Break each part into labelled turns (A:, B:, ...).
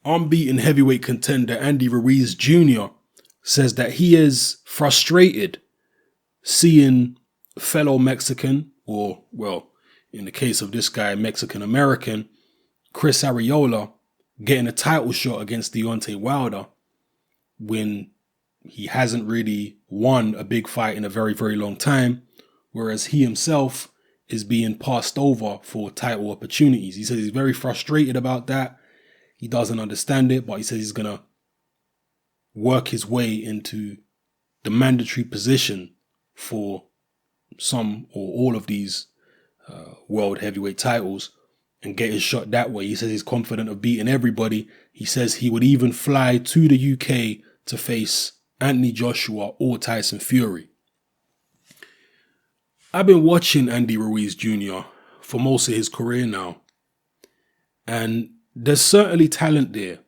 A: unbeaten heavyweight contender Andy Ruiz Jr. says that he is frustrated seeing fellow Mexican, or, well, in the case of this guy, Mexican-American, Chris Arreola, getting a title shot against Deontay Wilder when he hasn't really won a big fight in a very, very long time, whereas he himself is being passed over for title opportunities. He says he's very frustrated about that. He doesn't understand it, but he says he's going to work his way into the mandatory position for some or all of these world heavyweight titles and get his shot that way. He says he's confident of beating everybody. He says he would even fly to the UK to face Anthony Joshua or Tyson Fury. I've been watching Andy Ruiz Jr. for most of his career now, and there's certainly talent there.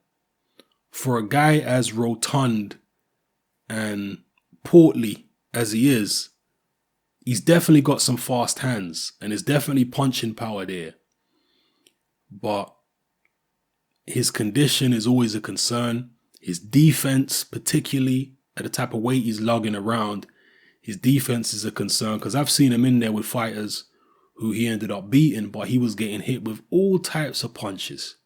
A: For a guy as rotund and portly as he is, he's definitely got some fast hands and there's definitely punching power there. But his condition is always a concern. His defense, particularly at the type of weight he's lugging around, his defense is a concern because I've seen him in there with fighters who he ended up beating, but he was getting hit with all types of punches.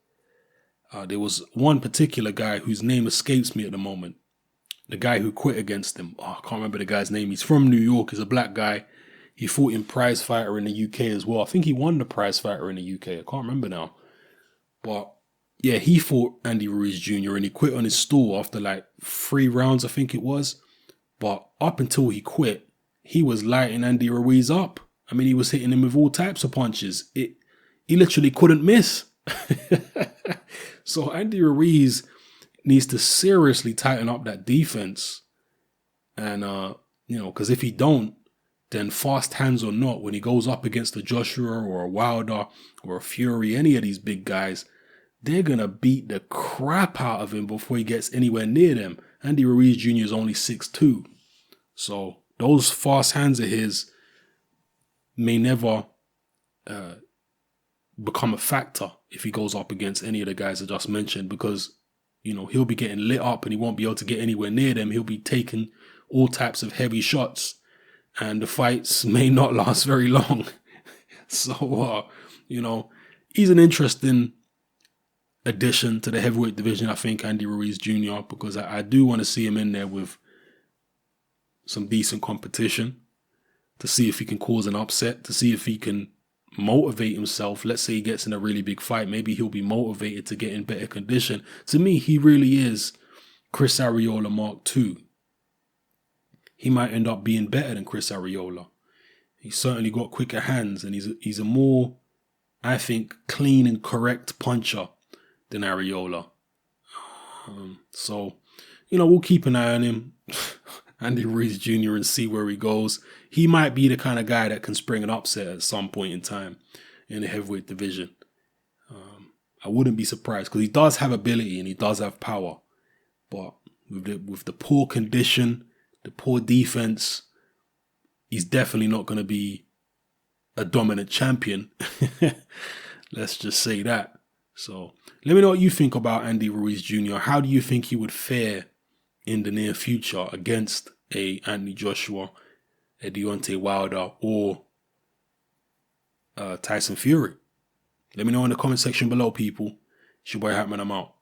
A: There was one particular guy whose name escapes me at the moment. The guy who quit against him. I can't remember the guy's name. He's from New York. He's a black guy. He fought in Prize Fighter in the UK as well. I think he won the Prize Fighter in the UK. I can't remember now. But yeah, he fought Andy Ruiz Jr. and he quit on his stool after like 3 rounds, I think it was. But up until he quit, he was lighting Andy Ruiz up. I mean, he was hitting him with all types of punches. He literally couldn't miss. So Andy Ruiz needs to seriously tighten up that defense. And, because if he don't, then fast hands or not, when he goes up against a Joshua or a Wilder or a Fury, any of these big guys, they're going to beat the crap out of him before he gets anywhere near them. Andy Ruiz Jr. is only 6'2". So those fast hands of his may never become a factor if he goes up against any of the guys I just mentioned, because he'll be getting lit up and he won't be able to get anywhere near them. He'll be taking all types of heavy shots and the fights may not last very long. So, he's an interesting addition to the heavyweight division, I think, Andy Ruiz Jr., because I do want to see him in there with some decent competition to see if he can cause an upset, to see if he can motivate himself. Let's say he gets in a really big fight. Maybe he'll be motivated to get in better condition. To me, he really is Chris Arreola Mark II. He might end up being better than Chris Arreola. He's certainly got quicker hands and he's a more, I think, clean and correct puncher than Arreola. So, we'll keep an eye on him, Andy Ruiz Jr., and see where he goes. He might be the kind of guy that can spring an upset at some point in time in the heavyweight division. I wouldn't be surprised because he does have ability and he does have power. But with the poor condition, the poor defense, he's definitely not going to be a dominant champion. Let's just say that. So let me know what you think about Andy Ruiz Jr. How do you think he would fare in the near future against a Anthony Joshua, a Deontay Wilder, or Tyson Fury? Let me know in the comment section below, people. It's your boy Hatman, I'm out.